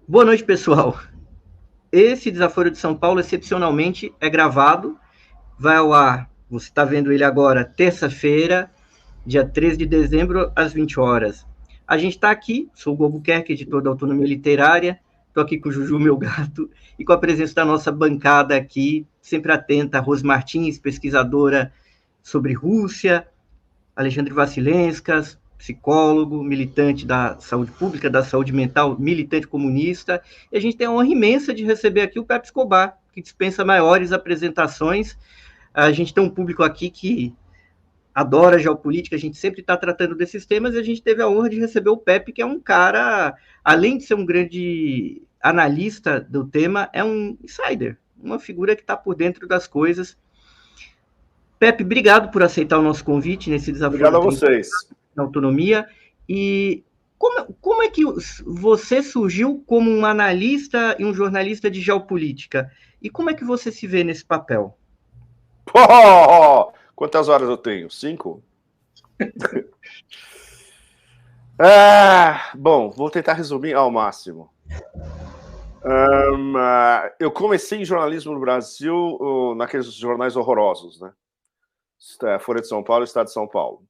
Boa noite, pessoal. Esse Desaforo de São Paulo, excepcionalmente, é gravado, vai ao ar, você está vendo ele agora, terça-feira, dia 13 de dezembro, às 20 horas. A gente está aqui, sou o Albuquerque, editor da Autonomia Literária, estou aqui com o Juju, meu gato, e com a presença da nossa bancada aqui, sempre atenta, Rose Martins, pesquisadora sobre Rússia, Alexandre Vassilenskas, psicólogo, militante da saúde pública, da saúde mental, militante comunista. E a gente tem a honra imensa de receber aqui o Pepe Escobar, que dispensa maiores apresentações. A gente tem um público aqui que adora geopolítica, a gente sempre está tratando desses temas, e a gente teve a honra de receber o Pepe, que é um cara, além de ser um grande analista do tema, é um insider, uma figura que está por dentro das coisas. Pepe, obrigado por aceitar o nosso convite nesse Obrigado desaforo a 30 vocês. na autonomia. E como é que você surgiu como um analista e um jornalista de geopolítica? E como é que você se vê nesse papel? Oh, quantas horas eu tenho? 5? Bom, vou tentar resumir ao máximo. Eu comecei em jornalismo no Brasil naqueles jornais horrorosos, né? Folha de São Paulo e Estado de São Paulo.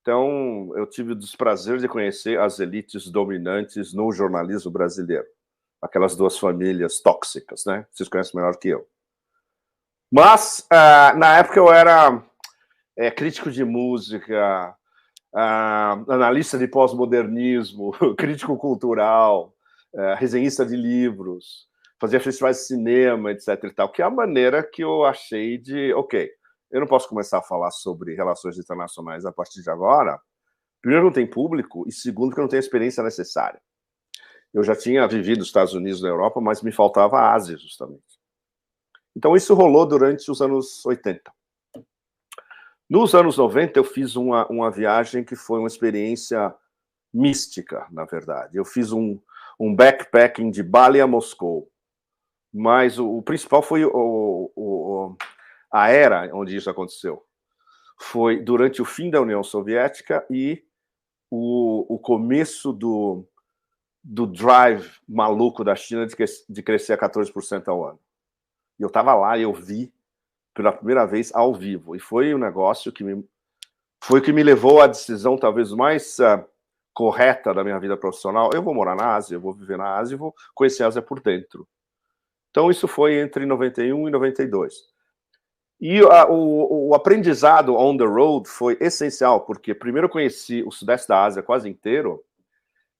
Então, eu tive o desprazer de conhecer as elites dominantes no jornalismo brasileiro. Aquelas duas famílias tóxicas, né? Vocês conhecem melhor que eu. Mas, na época, eu era crítico de música, analista de pós-modernismo, crítico cultural, resenhista de livros, fazia festivais de cinema, etc. e tal, que é a maneira que eu achei de, ok, eu não posso começar a falar sobre relações internacionais a partir de agora. Primeiro, não tem público, e segundo, que eu não tenho a experiência necessária. Eu já tinha vivido nos Estados Unidos e na Europa, mas me faltava a Ásia, justamente. Então, isso rolou durante os anos 80. Nos anos 90, eu fiz uma viagem que foi uma experiência mística, na verdade. Eu fiz um backpacking de Bali a Moscou. Mas o principal foi a era onde isso aconteceu. Foi durante o fim da União Soviética e o começo do drive maluco da China de crescer a 14% ao ano. E eu estava lá e eu vi pela primeira vez ao vivo. E foi um negócio que me levou à decisão talvez mais correta da minha vida profissional. Eu vou morar na Ásia, eu vou viver na Ásia e vou conhecer a Ásia por dentro. Então, isso foi entre 91 e 92. E o aprendizado on the road foi essencial, porque primeiro eu conheci o Sudeste da Ásia quase inteiro,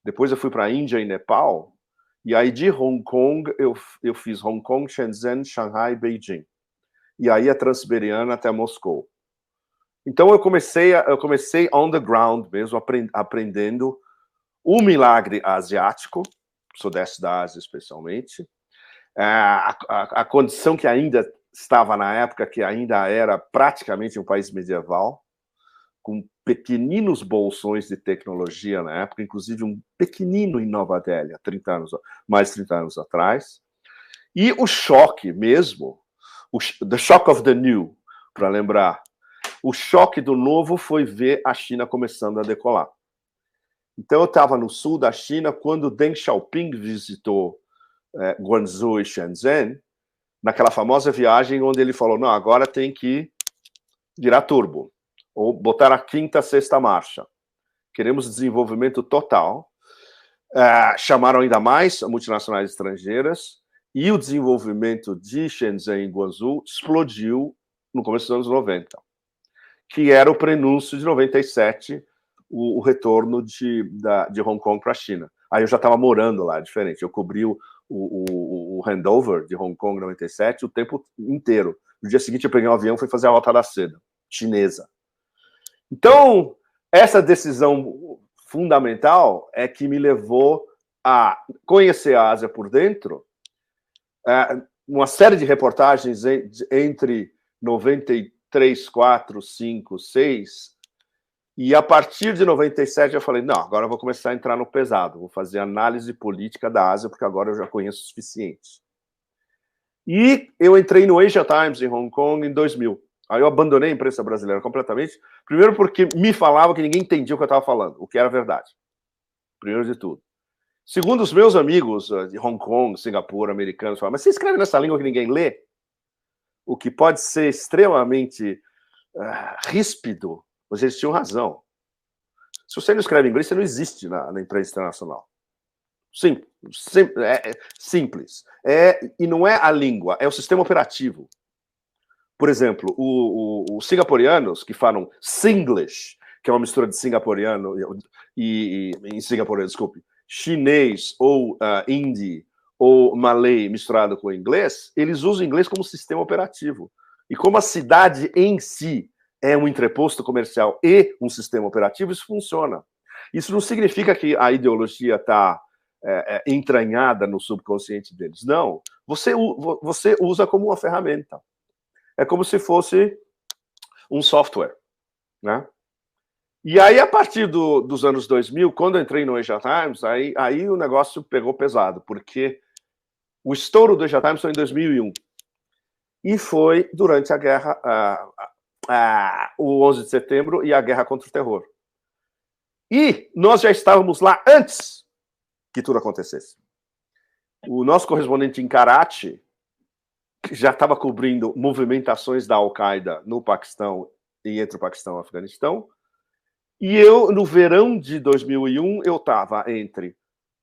depois eu fui para a Índia e Nepal, e aí de Hong Kong eu fiz Hong Kong, Shenzhen, Shanghai, Beijing. E aí a Transiberiana até Moscou. Então eu comecei on the ground mesmo, aprendendo o milagre asiático, Sudeste da Ásia especialmente, a condição que ainda estava na época, que ainda era praticamente um país medieval, com pequeninos bolsões de tecnologia na época, inclusive um pequenino em Nova Delhi, há mais de 30 anos atrás. E o choque mesmo, the shock of the new, para lembrar, o choque do novo foi ver a China começando a decolar. Então eu estava no sul da China quando Deng Xiaoping visitou Guangzhou e Shenzhen, naquela famosa viagem onde ele falou, não, agora tem que virar turbo, ou botar a quinta, sexta marcha. Queremos desenvolvimento total. Chamaram ainda mais multinacionais estrangeiras, e o desenvolvimento de Shenzhen e Guangzhou explodiu no começo dos anos 90, que era o prenúncio de 97, o retorno de Hong Kong para a China. Aí eu já estava morando lá, diferente. Eu cobri o handover de Hong Kong em 97 o tempo inteiro. No dia seguinte eu peguei um avião e fui fazer a Rota da Seda, chinesa. Então, essa decisão fundamental é que me levou a conhecer a Ásia por dentro. Uma série de reportagens entre 93, 4, 5, 6, e a partir de 97 eu falei, não, agora eu vou começar a entrar no pesado, vou fazer análise política da Ásia, porque agora eu já conheço o suficiente. E eu entrei no Asia Times em Hong Kong em 2000. Aí eu abandonei a imprensa brasileira completamente, primeiro porque me falava que ninguém entendia o que eu estava falando, o que era verdade, primeiro de tudo. Segundo os meus amigos de Hong Kong, Singapura, americanos, falam, mas você escreve nessa língua que ninguém lê? O que pode ser extremamente ríspido, mas eles tinham razão. Se você não escreve inglês, você não existe na imprensa internacional. Simples. E não é a língua, é o sistema operativo. Por exemplo, os singaporeanos que falam Singlish, que é uma mistura de singaporeano em singaporeano, desculpe, chinês ou hindi ou malay misturado com inglês, eles usam inglês como sistema operativo. E como a cidade em si é um entreposto comercial e um sistema operativo, isso funciona. Isso não significa que a ideologia está entranhada no subconsciente deles. Não. Você usa como uma ferramenta. É como se fosse um software, né? E aí, a partir dos anos 2000, quando eu entrei no Asia Times, aí o negócio pegou pesado, porque o estouro do Asia Times foi em 2001. E foi durante a guerra, o 11 de setembro e a guerra contra o terror. E nós já estávamos lá antes que tudo acontecesse. O nosso correspondente em Karachi já estava cobrindo movimentações da Al-Qaeda no Paquistão e entre o Paquistão e o Afeganistão. E eu, no verão de 2001, eu estava entre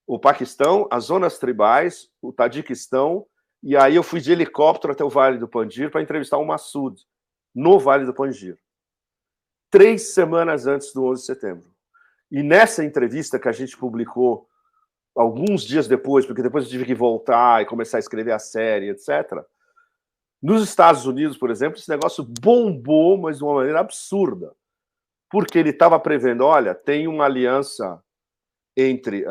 o Paquistão, as zonas tribais, o Tajiquistão, e aí eu fui de helicóptero até o Vale do Panjir para entrevistar o Massoud, no Vale do Panjir. 3 semanas antes do 11 de setembro. E nessa entrevista que a gente publicou alguns dias depois, porque depois eu tive que voltar e começar a escrever a série, etc., nos Estados Unidos, por exemplo, esse negócio bombou, mas de uma maneira absurda. Porque ele estava prevendo, olha, tem uma aliança entre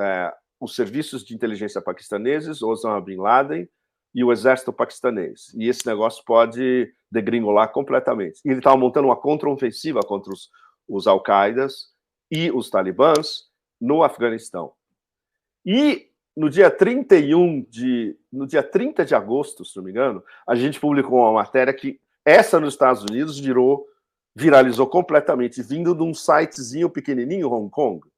os serviços de inteligência paquistaneses, Osama Bin Laden, e o exército paquistanês. E esse negócio pode degringolar completamente. E ele estava montando uma contraofensiva contra os Al-Qaedas e os talibãs no Afeganistão. E no dia 30 de agosto, se não me engano, a gente publicou uma matéria que essa nos Estados Unidos viralizou completamente, vindo de um sitezinho pequenininho, Hong Kong.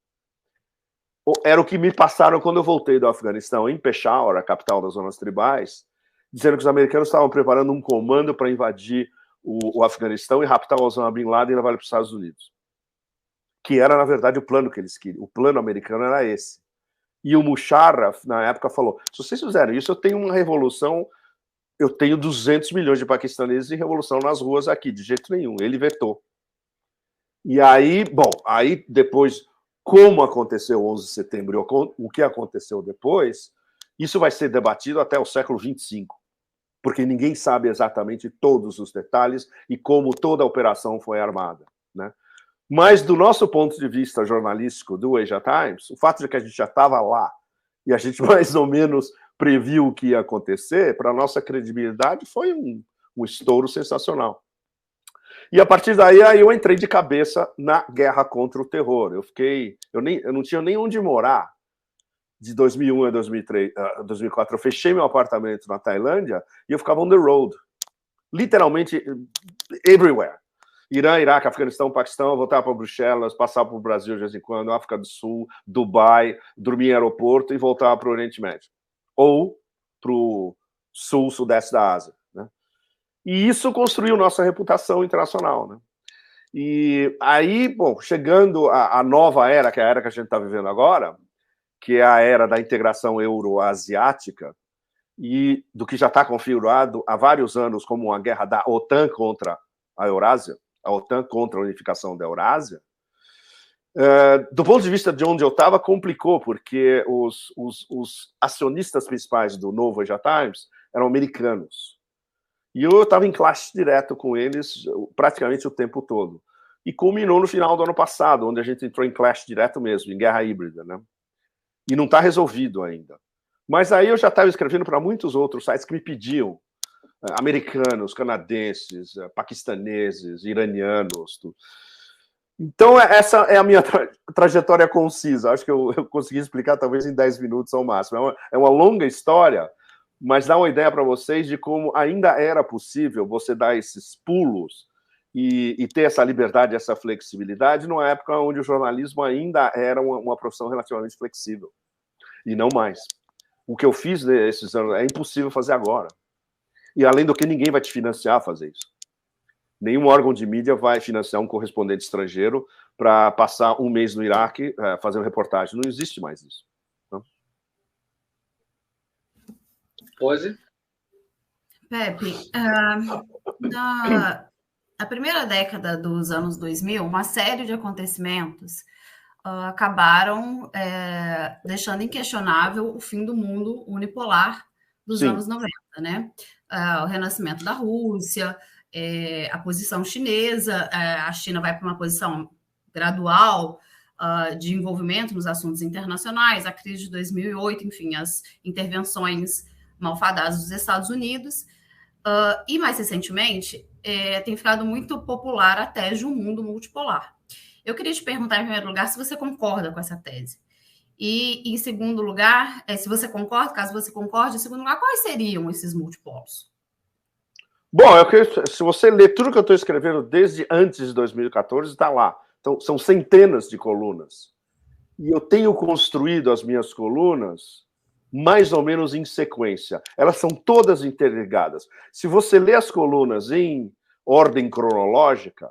Era o que me passaram quando eu voltei do Afeganistão, em Peshawar, a capital das zonas tribais, dizendo que os americanos estavam preparando um comando para invadir o Afeganistão e raptar o Osama Bin Laden e levar ele para os Estados Unidos. Que era, na verdade, o plano que eles queriam. O plano americano era esse. E o Musharraf, na época, falou, se vocês fizerem isso, eu tenho uma revolução, eu tenho 200 milhões de paquistaneses em revolução nas ruas aqui, de jeito nenhum. Ele vetou. E aí, aí depois, como aconteceu o 11 de setembro e o que aconteceu depois, isso vai ser debatido até o século 25, porque ninguém sabe exatamente todos os detalhes e como toda a operação foi armada, né? Mas, do nosso ponto de vista jornalístico do Asia Times, o fato de que a gente já estava lá e a gente mais ou menos previu o que ia acontecer, para a nossa credibilidade, foi um estouro sensacional. E, a partir daí, aí eu entrei de cabeça na guerra contra o terror. Eu não tinha nem onde morar de 2001 a 2004. Eu fechei meu apartamento na Tailândia e eu ficava on the road. Literalmente, everywhere. Irã, Iraque, Afeganistão, Paquistão, voltar para Bruxelas, passar para o Brasil de vez em quando, África do Sul, Dubai, dormir em aeroporto e voltar para o Oriente Médio. Ou para o sul, sudeste da Ásia, né? E isso construiu nossa reputação internacional, né? E aí, chegando à nova era, que é a era que a gente está vivendo agora, que é a era da integração euroasiática, e do que já está configurado há vários anos como uma guerra da OTAN contra a Eurásia, a OTAN contra a unificação da Eurásia, do ponto de vista de onde eu estava, complicou, porque os acionistas principais do novo Asia Times eram americanos. E eu estava em classe direto com eles praticamente o tempo todo. E culminou no final do ano passado, onde a gente entrou em clash direto mesmo, em guerra híbrida, né? E não está resolvido ainda. Mas aí eu já estava escrevendo para muitos outros sites que me pediam, americanos, canadenses, paquistaneses, iranianos. Tudo. Então, essa é a minha trajetória concisa. Acho que eu consegui explicar talvez em 10 minutos ao máximo. É uma longa história, mas dá uma ideia para vocês de como ainda era possível você dar esses pulos e ter essa liberdade, essa flexibilidade, numa época onde o jornalismo ainda era uma profissão relativamente flexível. e não mais. O que eu fiz nesses anos é impossível fazer agora. E além do que, ninguém vai te financiar a fazer isso. Nenhum órgão de mídia vai financiar um correspondente estrangeiro para passar um mês no Iraque fazendo reportagem. Não existe mais isso. Não? Pose. Pepe, na primeira década dos anos 2000, uma série de acontecimentos acabaram deixando inquestionável o fim do mundo unipolar dos Sim. anos 90, né? O renascimento da Rússia, a posição chinesa, a China vai para uma posição gradual de envolvimento nos assuntos internacionais, a crise de 2008, enfim, as intervenções malfadadas dos Estados Unidos, e mais recentemente tem ficado muito popular a tese de um mundo multipolar. Eu queria te perguntar, em primeiro lugar, se você concorda com essa tese. E, em segundo lugar, se você concorda, caso você concorde, em segundo lugar, quais seriam esses multipolos? Bom, se você ler tudo que eu estou escrevendo desde antes de 2014, está lá. Então, são centenas de colunas. E eu tenho construído as minhas colunas mais ou menos em sequência. Elas são todas interligadas. Se você lê as colunas em ordem cronológica,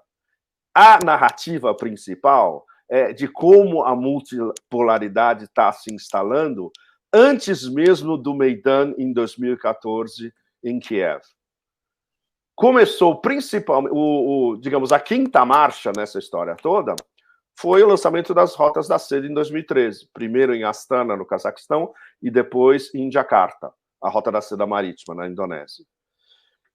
a narrativa principal é de como a multipolaridade está se instalando antes mesmo do Maidan em 2014 em Kiev. Começou principalmente, digamos, a quinta marcha nessa história toda foi o lançamento das Rotas da Seda em 2013. Primeiro em Astana, no Cazaquistão, e depois em Jakarta, a Rota da Seda Marítima, na Indonésia.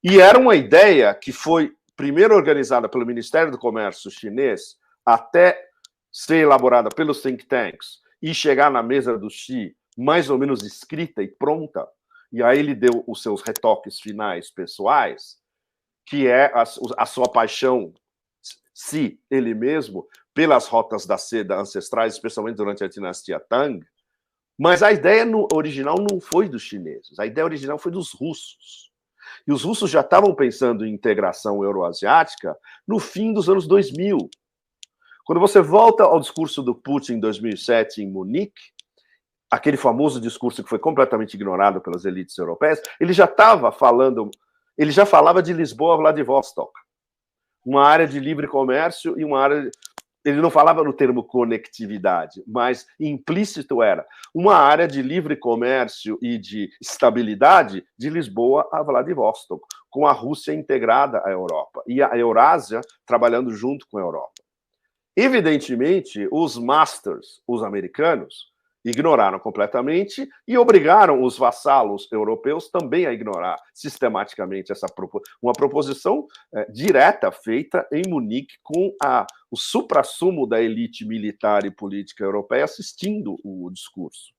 E era uma ideia que foi primeiro organizada pelo Ministério do Comércio chinês, até ser elaborada pelos think tanks e chegar na mesa do Xi mais ou menos escrita e pronta, e aí ele deu os seus retoques finais pessoais, que é a sua paixão, se ele mesmo, pelas rotas da seda ancestrais, especialmente durante a dinastia Tang. Mas a ideia original não foi dos chineses, a ideia original foi dos russos. E os russos já estavam pensando em integração euroasiática no fim dos anos 2000. Quando você volta ao discurso do Putin em 2007 em Munique, aquele famoso discurso que foi completamente ignorado pelas elites europeias, ele já falava de Lisboa-Vladivostok, uma área de livre comércio e uma área... Ele não falava no termo conectividade, mas implícito era uma área de livre comércio e de estabilidade de Lisboa a Vladivostok, com a Rússia integrada à Europa e a Eurásia trabalhando junto com a Europa. Evidentemente, os masters, os americanos, ignoraram completamente e obrigaram os vassalos europeus também a ignorar sistematicamente uma proposição direta feita em Munique com o suprassumo da elite militar e política europeia assistindo o discurso.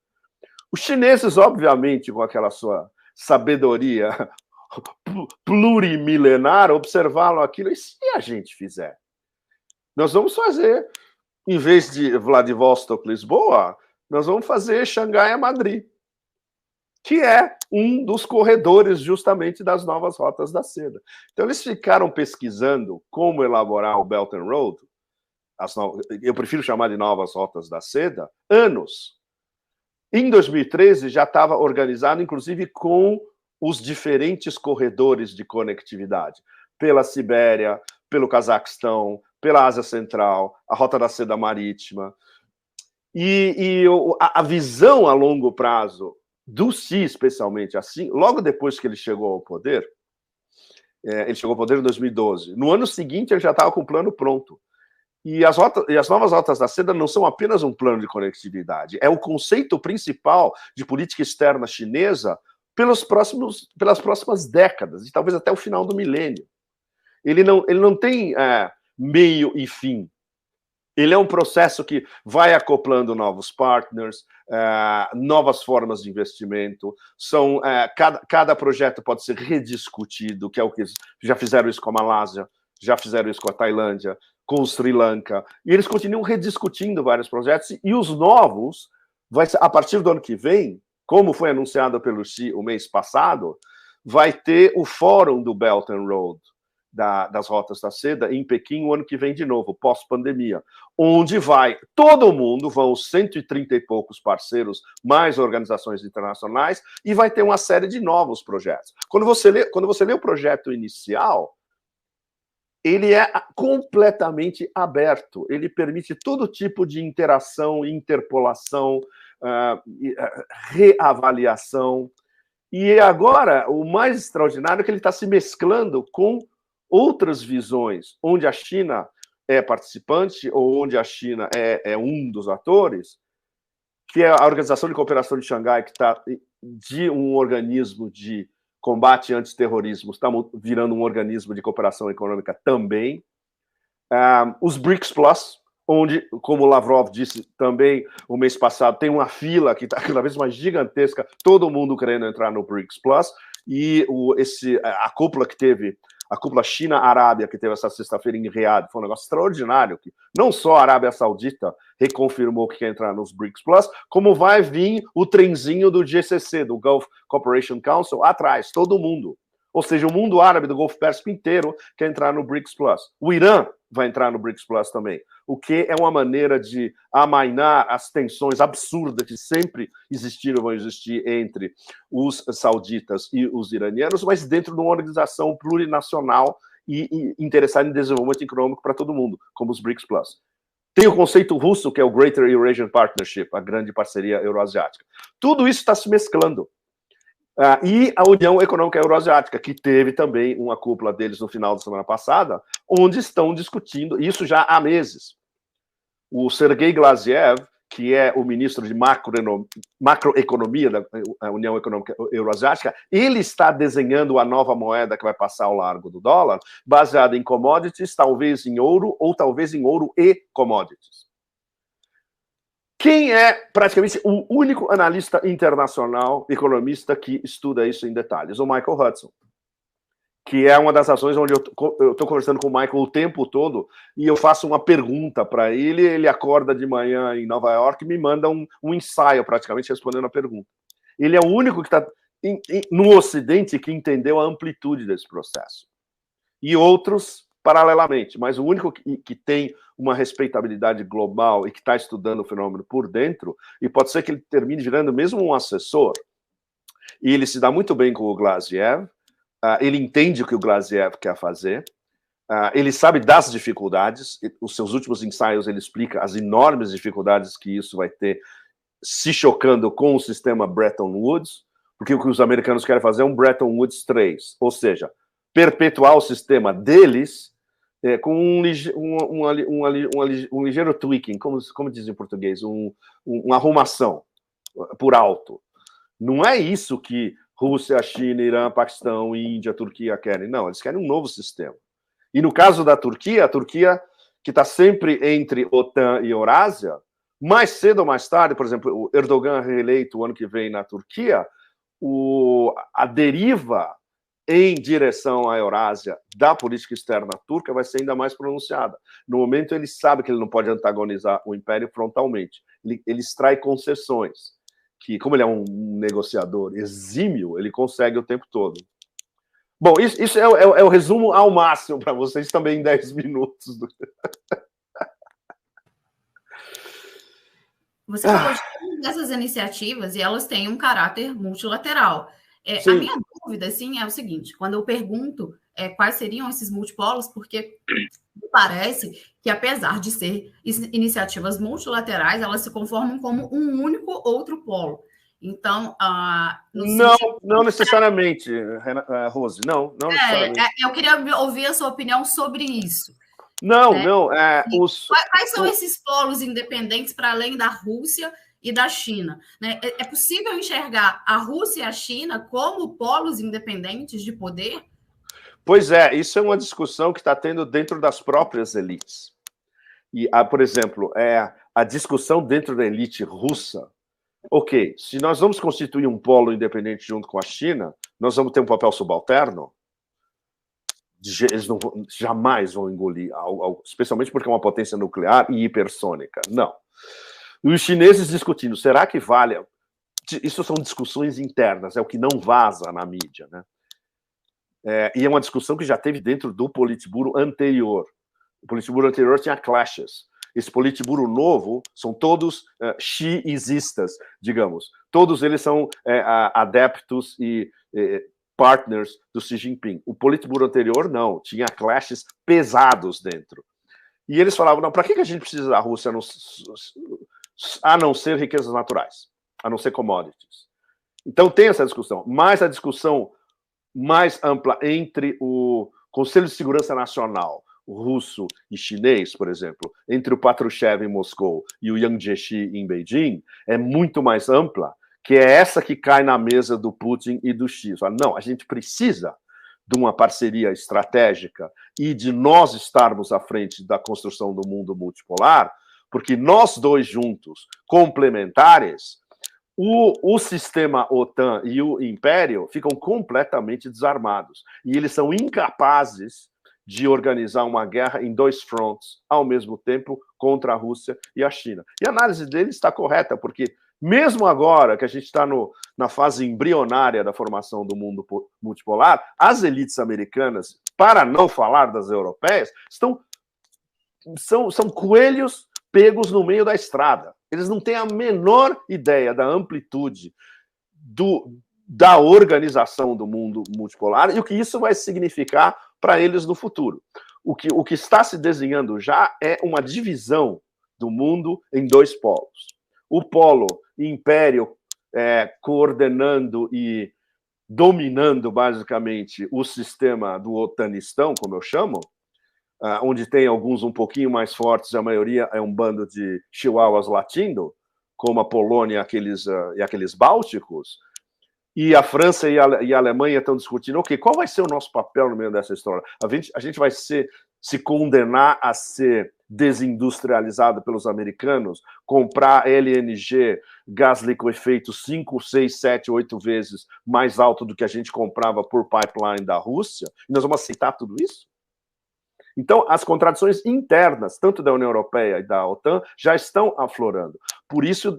Os chineses, obviamente, com aquela sua sabedoria plurimilenar, observaram aquilo e se a gente fizer? Nós vamos fazer, em vez de Vladivostok-Lisboa, nós vamos fazer Xangai a Madrid, que é um dos corredores justamente das novas rotas da seda. Então, eles ficaram pesquisando como elaborar o Belt and Road, eu prefiro chamar de novas rotas da seda, anos. Em 2013, já estava organizado, inclusive, com os diferentes corredores de conectividade, pela Sibéria, pelo Cazaquistão, pela Ásia Central, a Rota da Seda Marítima. E a visão a longo prazo do Xi, especialmente assim, logo depois que ele chegou ao poder, ele chegou ao poder em 2012, no ano seguinte ele já estava com o plano pronto. E as novas rotas da seda não são apenas um plano de conectividade, é o conceito principal de política externa chinesa pelas próximas décadas, e talvez até o final do milênio. Ele não tem meio e fim. Ele é um processo que vai acoplando novos partners, novas formas de investimento. Cada projeto pode ser rediscutido, que é o que já fizeram isso com a Malásia, já fizeram isso com a Tailândia, com o Sri Lanka. E eles continuam rediscutindo vários projetos. E os novos, a partir do ano que vem, como foi anunciado pelo Xi o mês passado, vai ter o Fórum do Belt and Road, das rotas da seda em Pequim o ano que vem de novo, pós-pandemia, onde vai todo mundo, vão os 130 e poucos parceiros, mais organizações internacionais, e vai ter uma série de novos projetos. Quando você lê o projeto inicial, ele é completamente aberto, ele permite todo tipo de interação, interpolação, reavaliação. E agora, o mais extraordinário é que ele está se mesclando com outras visões, onde a China é participante, ou onde a China é um dos atores, que é a Organização de Cooperação de Xangai, que está de um organismo de combate antiterrorismo, está virando um organismo de cooperação econômica também. Os BRICS Plus, onde, como o Lavrov disse também o mês passado, tem uma fila que está cada vez mais gigantesca, todo mundo querendo entrar no BRICS Plus, e a cúpula que teve, a cúpula China-Arábia, que teve essa sexta-feira em Riad, foi um negócio extraordinário, que não só a Arábia Saudita reconfirmou que quer entrar nos BRICS Plus, como vai vir o trenzinho do GCC, do Gulf Cooperation Council, atrás, todo mundo. Ou seja, o mundo árabe do Golfo Pérsico inteiro quer entrar no BRICS Plus. O Irã vai entrar no BRICS Plus também, o que é uma maneira de amainar as tensões absurdas que sempre existiram e vão existir entre os sauditas e os iranianos, mas dentro de uma organização plurinacional e interessada em desenvolvimento econômico para todo mundo, como os BRICS Plus. Tem o conceito russo, que é o Greater Eurasian Partnership, a grande parceria euroasiática. Tudo isso está se mesclando. E a União Econômica Euroasiática, que teve também uma cúpula deles no final da semana passada, onde estão discutindo, isso já há meses. O Sergei Glaziev, que é o ministro de macroeconomia da União Econômica Euroasiática, ele está desenhando a nova moeda que vai passar ao largo do dólar, baseada em commodities, talvez em ouro, ou talvez em ouro e commodities. Quem é praticamente o único analista internacional, economista, que estuda isso em detalhes? O Michael Hudson, que é uma das razões onde eu estou conversando com o Michael o tempo todo, e eu faço uma pergunta para ele, ele acorda de manhã em Nova York e me manda um ensaio, praticamente, respondendo a pergunta. Ele é o único que está no Ocidente que entendeu a amplitude desse processo. E outros paralelamente, mas o único que tem uma respeitabilidade global e que está estudando o fenômeno por dentro, e pode ser que ele termine virando mesmo um assessor, e ele se dá muito bem com o Glaziev, ele entende o que o Glaziev quer fazer, ele sabe das dificuldades, os seus últimos ensaios ele explica as enormes dificuldades que isso vai ter, se chocando com o sistema Bretton Woods, porque o que os americanos querem fazer é um Bretton Woods 3, ou seja, perpetuar o sistema deles com um ligeiro tweaking, como diz em português, uma arrumação por alto. Não é isso que Rússia, China, Irã, Paquistão, Índia, Turquia querem. Não, eles querem um novo sistema. E no caso da Turquia, a Turquia, que está sempre entre OTAN e Eurásia, mais cedo ou mais tarde, por exemplo, o Erdogan reeleito o ano que vem na Turquia, a deriva em direção à Eurásia da política externa turca vai ser ainda mais pronunciada. No momento, ele sabe que ele não pode antagonizar o Império frontalmente. Ele extrai concessões, que, como ele é um negociador exímio, ele consegue o tempo todo. Bom, isso é o resumo ao máximo para vocês também em 10 minutos. Você falou de todas essas iniciativas e elas têm um caráter multilateral. A minha dúvida, assim, é o seguinte, quando eu pergunto quais seriam esses multipolos, porque me parece que, apesar de ser iniciativas multilaterais, elas se conformam como um único outro polo. Então, não necessariamente, Rose, não necessariamente. Eu queria ouvir a sua opinião sobre isso. Quais são esses polos independentes para além da Rússia e da China? Né? É possível enxergar a Rússia e a China como polos independentes de poder? Pois é, isso é uma discussão que está tendo dentro das próprias elites. E, por exemplo, a discussão dentro da elite russa. Ok, se nós vamos constituir um polo independente junto com a China, nós vamos ter um papel subalterno? Eles jamais vão engolir algo, especialmente porque é uma potência nuclear e hipersônica. Não. E os chineses discutindo, será que vale? Isso são discussões internas, é o que não vaza na mídia, né? E é uma discussão que já teve dentro do Politburo anterior. O Politburo anterior tinha clashes. Esse Politburo novo são todos xiistas, digamos. Todos eles são adeptos e partners do Xi Jinping. O Politburo anterior, não. Tinha clashes pesados dentro. E eles falavam, não, para que a gente precisa da Rússia a não ser riquezas naturais, a não ser commodities? Então tem essa discussão. Mas a discussão mais ampla entre o Conselho de Segurança Nacional, o russo e chinês, por exemplo, entre o Patrushev em Moscou e o Yang Jiechi em Beijing, é muito mais ampla, que é essa que cai na mesa do Putin e do Xi. Fala, não, a gente precisa de uma parceria estratégica e de nós estarmos à frente da construção do mundo multipolar, porque nós dois juntos, complementares, o sistema OTAN e o Império ficam completamente desarmados. E eles são incapazes de organizar uma guerra em dois fronts ao mesmo tempo contra a Rússia e a China. E a análise deles está correta, porque mesmo agora que a gente está na fase embrionária da formação do mundo multipolar, as elites americanas, para não falar das europeias, são coelhos pegos no meio da estrada. Eles não têm a menor ideia da amplitude da organização do mundo multipolar e o que isso vai significar para eles no futuro. O que está se desenhando já é uma divisão do mundo em dois polos. O polo império coordenando e dominando, basicamente, o sistema do otanistão, como eu chamo, onde tem alguns um pouquinho mais fortes, a maioria é um bando de chihuahuas latindo, como a Polônia e aqueles bálticos, e a França e a Alemanha estão discutindo, ok, qual vai ser o nosso papel no meio dessa história? A gente vai se condenar a ser desindustrializado pelos americanos, comprar LNG, gás liquefeito, 5, 6, 7, 8 vezes mais alto do que a gente comprava por pipeline da Rússia, e nós vamos aceitar tudo isso? Então, as contradições internas, tanto da União Europeia e da OTAN, já estão aflorando. Por isso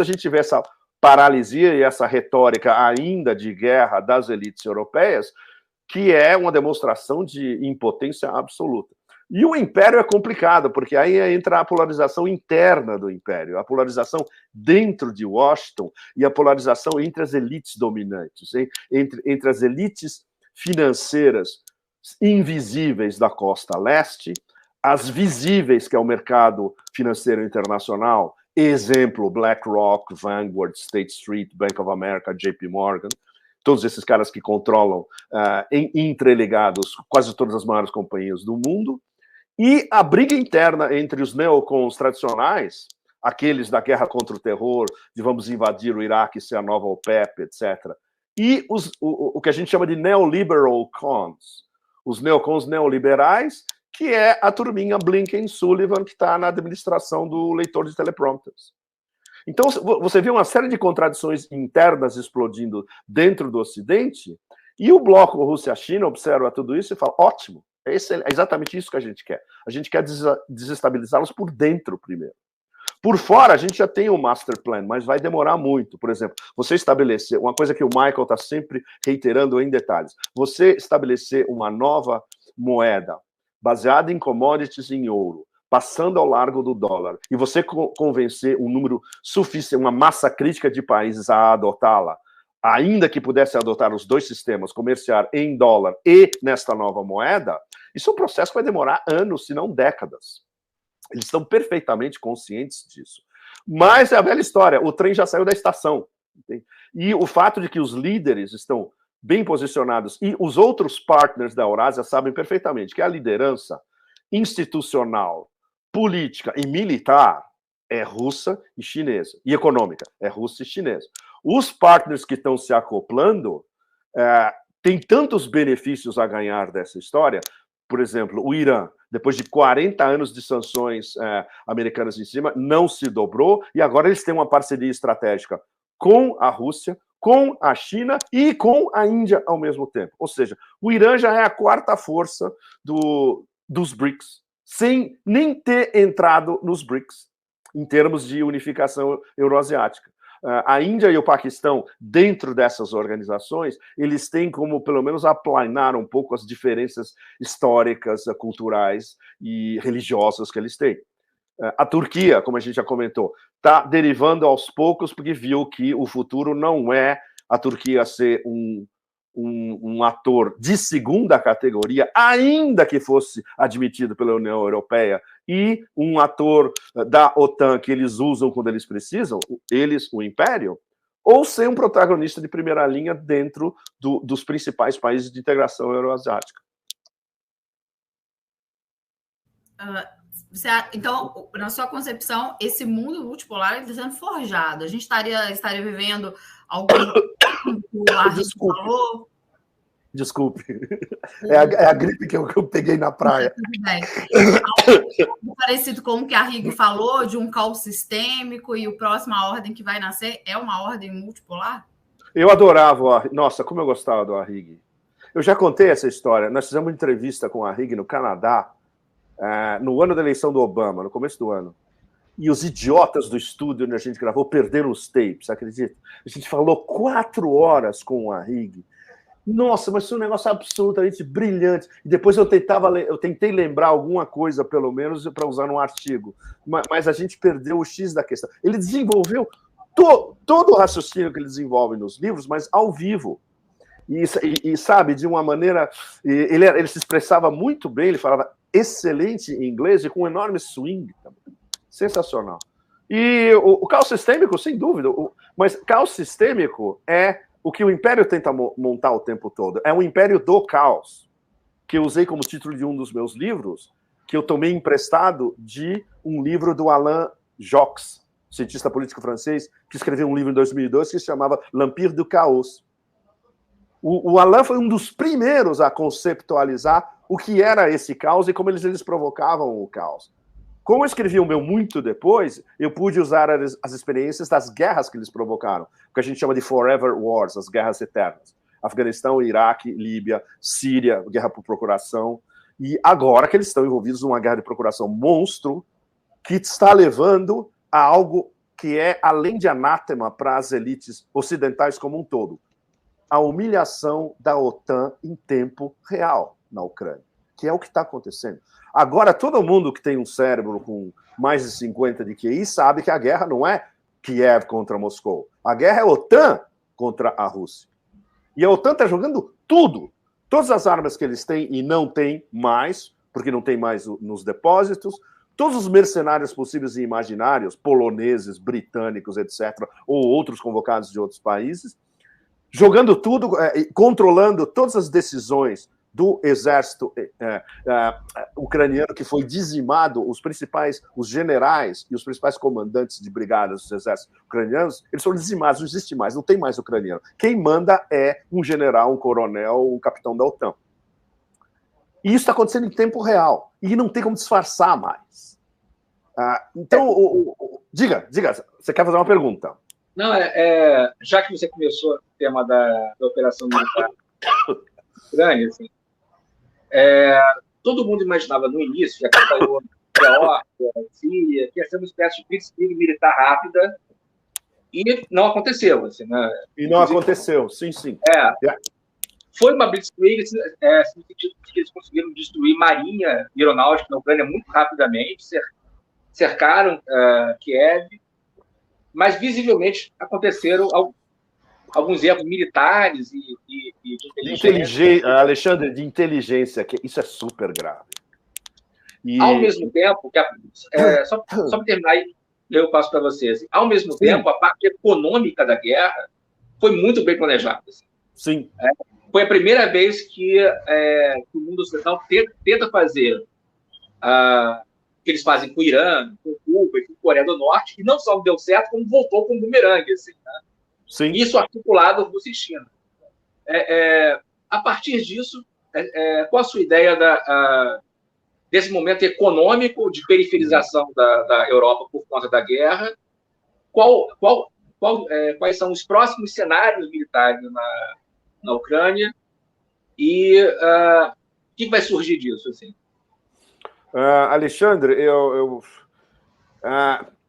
a gente vê essa paralisia e essa retórica ainda de guerra das elites europeias, que é uma demonstração de impotência absoluta. E o império é complicado, porque aí entra a polarização interna do império, a polarização dentro de Washington e a polarização entre as elites dominantes, entre as elites financeiras invisíveis da costa leste, as visíveis, que é o mercado financeiro internacional, exemplo, BlackRock, Vanguard, State Street, Bank of America, JP Morgan, todos esses caras que controlam, entreligados, quase todas as maiores companhias do mundo, e a briga interna entre os neocons tradicionais, aqueles da guerra contra o terror, de vamos invadir o Iraque, ser a nova OPEP, etc., e o que a gente chama de neoliberal cons, os neocons neoliberais, que é a turminha Blinken-Sullivan, que está na administração do leitor de teleprompters. Então, você vê uma série de contradições internas explodindo dentro do Ocidente, e o bloco Rússia-China observa tudo isso e fala, ótimo, é exatamente isso que a gente quer. A gente quer desestabilizá-los por dentro primeiro. Por fora, a gente já tem um master plan, mas vai demorar muito. Por exemplo, você estabelecer, uma coisa que o Michael está sempre reiterando em detalhes, você estabelecer uma nova moeda baseada em commodities em ouro, passando ao largo do dólar, e você convencer um número suficiente, uma massa crítica de países a adotá-la, ainda que pudesse adotar os dois sistemas, comerciar em dólar e nesta nova moeda, isso é um processo que vai demorar anos, se não décadas. Eles estão perfeitamente conscientes disso. Mas é a velha história, o trem já saiu da estação. Entende? E o fato de que os líderes estão bem posicionados e os outros partners da Eurásia sabem perfeitamente que a liderança institucional, política e militar é russa e chinesa. E econômica é russa e chinesa. Os partners que estão se acoplando têm tantos benefícios a ganhar dessa história. Por exemplo, o Irã, depois de 40 anos de sanções americanas em cima, não se dobrou, e agora eles têm uma parceria estratégica com a Rússia, com a China e com a Índia ao mesmo tempo. Ou seja, o Irã já é a quarta força dos BRICS, sem nem ter entrado nos BRICS, em termos de unificação euroasiática. A Índia e o Paquistão, dentro dessas organizações, eles têm como, pelo menos, aplanar um pouco as diferenças históricas, culturais e religiosas que eles têm. A Turquia, como a gente já comentou, está derivando aos poucos, porque viu que o futuro não é a Turquia ser um ator de segunda categoria, ainda que fosse admitido pela União Europeia, e um ator da OTAN que eles usam quando eles precisam, eles, o Império, ou ser um protagonista de primeira linha dentro dos principais países de integração euroasiática. Então, na sua concepção, esse mundo multipolar está sendo forjado. A gente estaria vivendo algo que o Arrigo falou? Desculpe. É a gripe que eu peguei na praia. Algo parecido com o que a Arrigo falou, de um caos sistêmico, e a próxima ordem que vai nascer é uma ordem multipolar? Eu adorava o Arrigo. Nossa, como eu gostava do Arrigo. Eu já contei essa história. Nós fizemos uma entrevista com o Arrigo no Canadá, no ano da eleição do Obama, no começo do ano. E os idiotas do estúdio onde a gente gravou perderam os tapes, acredita? A gente falou 4 horas com o Arrigo. Nossa, mas foi um negócio absolutamente brilhante. E depois eu tentei lembrar alguma coisa, pelo menos, para usar num artigo. Mas a gente perdeu o X da questão. Ele desenvolveu todo o raciocínio que ele desenvolve nos livros, mas ao vivo. E sabe, de uma maneira... Ele se expressava muito bem, ele falava excelente em inglês e com um enorme swing também. Sensacional. E o caos sistêmico, sem dúvida. Mas caos sistêmico é o que o Império tenta montar o tempo todo. É um império do caos, que eu usei como título de um dos meus livros, que eu tomei emprestado de um livro do Alain Jox, cientista político francês, que escreveu um livro em 2002 que se chamava L'Empire du Chaos. O Alain foi um dos primeiros a conceptualizar o que era esse caos e como eles provocavam o caos. Como eu escrevi o meu muito depois, eu pude usar as experiências das guerras que eles provocaram, o que a gente chama de Forever Wars, as guerras eternas. Afeganistão, Iraque, Líbia, Síria, guerra por procuração. E agora que eles estão envolvidos numa guerra de procuração monstro, que está levando a algo que é além de anátema para as elites ocidentais como um todo. A humilhação da OTAN em tempo real na Ucrânia, que é o que está acontecendo. Agora, todo mundo que tem um cérebro com mais de 50 de QI sabe que a guerra não é Kiev contra Moscou. A guerra é a OTAN contra a Rússia. E a OTAN está jogando tudo. Todas as armas que eles têm e não têm mais, porque não tem mais nos depósitos, todos os mercenários possíveis e imaginários, poloneses, britânicos, etc., ou outros convocados de outros países, jogando tudo, controlando todas as decisões do exército ucraniano, que foi dizimado, os generais e os principais comandantes de brigadas dos exércitos ucranianos, eles foram dizimados, não existe mais, não tem mais ucraniano. Quem manda é um general, um coronel, um capitão da OTAN. E isso está acontecendo em tempo real, e não tem como disfarçar mais. Então, diga, você quer fazer uma pergunta? Não, já que você começou o tema da operação militar Ucrânia, assim, todo mundo imaginava no início, já que falou Geórgia, Síria, que ia ser uma espécie de blitzkrieg militar rápida, e não aconteceu. Assim, né? E não aconteceu, sim. Foi uma blitzkrieg no sentido de que eles conseguiram destruir marinha e aeronáutica na Ucrânia muito rapidamente, cercaram Kiev, mas visivelmente aconteceram alguns erros militares e de inteligência. Alexandre, de inteligência, que isso é super grave. Ao mesmo tempo, só para terminar aí, eu passo para vocês. Ao mesmo tempo, a parte econômica da guerra foi muito bem planejada. Assim. Sim. Foi a primeira vez que o mundo ocidental tenta fazer o que eles fazem com o Irã, com Cuba e com a Coreia do Norte, e não só não deu certo, como voltou com um bumerangue. Assim, né? Sim. Isso articulado Rússia e China. A partir disso, qual a sua ideia desse momento econômico de periferização da Europa por conta da guerra? Quais são os próximos cenários militares na Ucrânia? E o que vai surgir disso? Assim? Alexandre,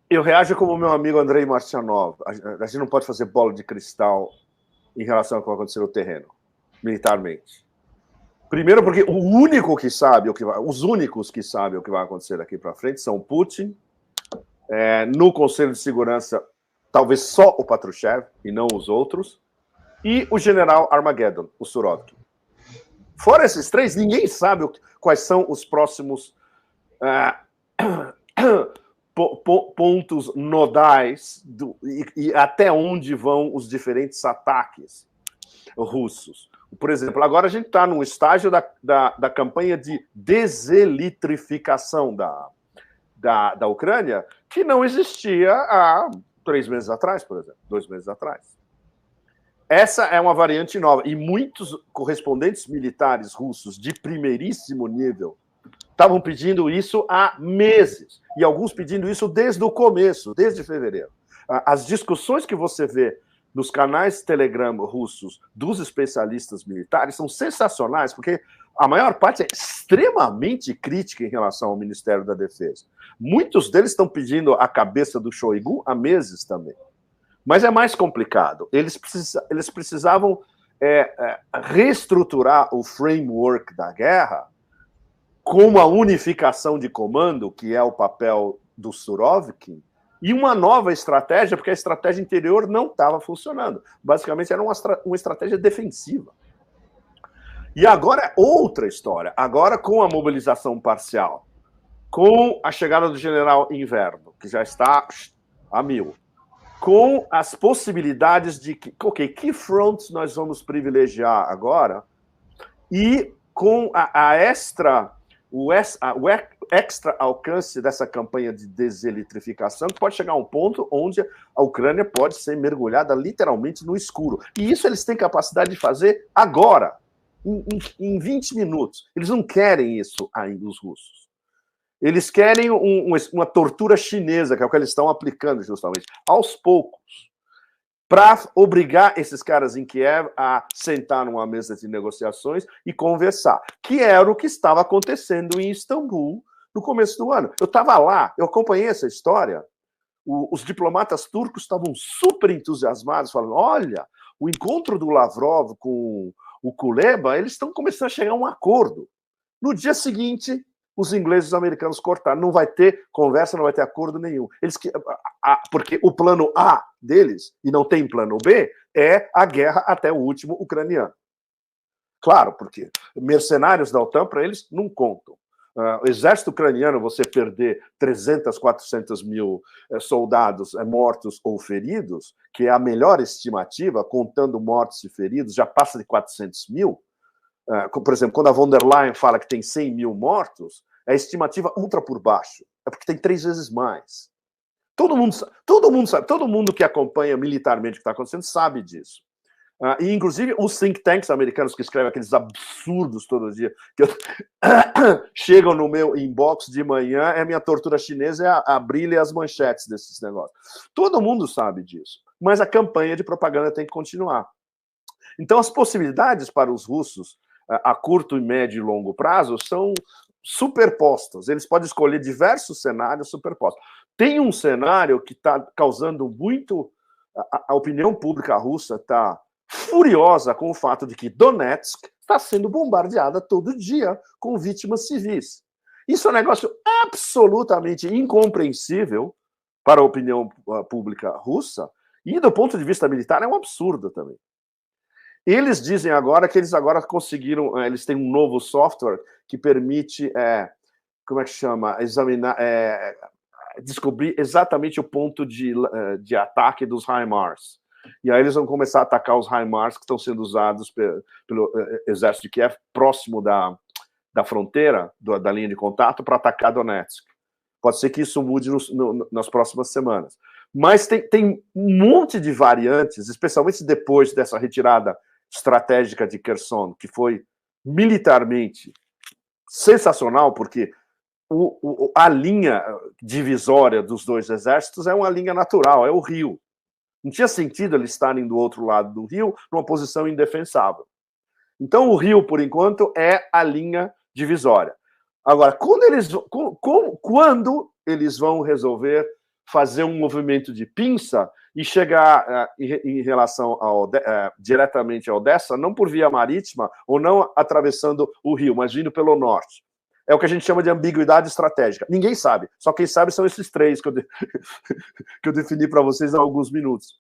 Eu reajo como o meu amigo Andrei Martchanov. A gente não pode fazer bola de cristal em relação ao que vai acontecer no terreno, militarmente. Primeiro porque o único que sabe os únicos que sabem o que vai acontecer daqui para frente são Putin, no Conselho de Segurança, talvez só o Patrushev e não os outros, e o general Armageddon, o Surovkin. Fora esses três, ninguém sabe quais são os próximos pontos nodais e até onde vão os diferentes ataques russos. Por exemplo, agora a gente está num estágio da campanha de deselitrificação da Ucrânia, que não existia há 3 meses atrás, por exemplo, 2 meses atrás. Essa é uma variante nova, e muitos correspondentes militares russos de primeiríssimo nível estavam pedindo isso há meses, e alguns pedindo isso desde o começo, desde fevereiro. As discussões que você vê nos canais Telegram russos dos especialistas militares são sensacionais, porque a maior parte é extremamente crítica em relação ao Ministério da Defesa. Muitos deles estão pedindo a cabeça do Shoigu há meses também. Mas é mais complicado. Eles precisavam reestruturar o framework da guerra com uma unificação de comando, que é o papel do Surovkin, e uma nova estratégia, porque a estratégia interior não estava funcionando. Basicamente, era uma estratégia defensiva. E agora é outra história. Agora, com a mobilização parcial, com a chegada do general Inverno, que já está a 1000, com as possibilidades de que fronts nós vamos privilegiar agora, e com o extra alcance dessa campanha de deselitrificação, que pode chegar a um ponto onde a Ucrânia pode ser mergulhada literalmente no escuro. E isso eles têm capacidade de fazer agora, em 20 minutos. Eles não querem isso ainda, os russos. Eles querem uma tortura chinesa, que é o que eles estão aplicando justamente, aos poucos, para obrigar esses caras em Kiev a sentar numa mesa de negociações e conversar, que era o que estava acontecendo em Istambul no começo do ano. Eu estava lá, eu acompanhei essa história, os diplomatas turcos estavam super entusiasmados, falando, olha, o encontro do Lavrov com o Kuleba, eles estão começando a chegar a um acordo. No dia seguinte, os ingleses e os americanos cortaram. Não vai ter conversa, não vai ter acordo nenhum. Porque o plano A deles, e não tem plano B, é a guerra até o último ucraniano. Claro, porque mercenários da OTAN, para eles, não contam. O exército ucraniano, você perder 300, 400 mil soldados mortos ou feridos, que é a melhor estimativa, contando mortos e feridos, já passa de 400 mil. Por exemplo, quando a von der Leyen fala que tem 100 mil mortos, é a estimativa ultra por baixo. É porque tem 3 vezes mais. Todo mundo sabe, todo mundo que acompanha militarmente o que está acontecendo sabe disso. E, inclusive, os think tanks americanos que escrevem aqueles absurdos todo dia, que chegam no meu inbox de manhã, a minha tortura chinesa é abrir as manchetes desses negócios. Todo mundo sabe disso. Mas a campanha de propaganda tem que continuar. Então, as possibilidades para os russos a curto, médio e longo prazo são superpostas. Eles podem escolher diversos cenários superpostos. Tem um cenário que está causando muito... A opinião pública russa está furiosa com o fato de que Donetsk está sendo bombardeada todo dia com vítimas civis. Isso é um negócio absolutamente incompreensível para a opinião pública russa e, do ponto de vista militar, é um absurdo também. Eles dizem agora que eles agora conseguiram, eles têm um novo software que permite, como é que chama, examinar, descobrir exatamente o ponto de ataque dos HIMARS. E aí eles vão começar a atacar os HIMARS que estão sendo usados pelo exército de Kiev próximo da fronteira, da linha de contato, para atacar Donetsk. Pode ser que isso mude nas próximas semanas. Mas tem um monte de variantes, especialmente depois dessa retirada estratégica de Kherson, que foi militarmente sensacional, porque a linha divisória dos dois exércitos é uma linha natural, é o rio. Não tinha sentido eles estarem do outro lado do rio, numa posição indefensável. Então, o rio, por enquanto, é a linha divisória. Agora, quando eles vão resolver fazer um movimento de pinça e chegar em relação diretamente a Odessa, não por via marítima ou não atravessando o rio, mas vindo pelo norte. É o que a gente chama de ambiguidade estratégica. Ninguém sabe. Só quem sabe são esses três que eu defini para vocês há alguns minutos.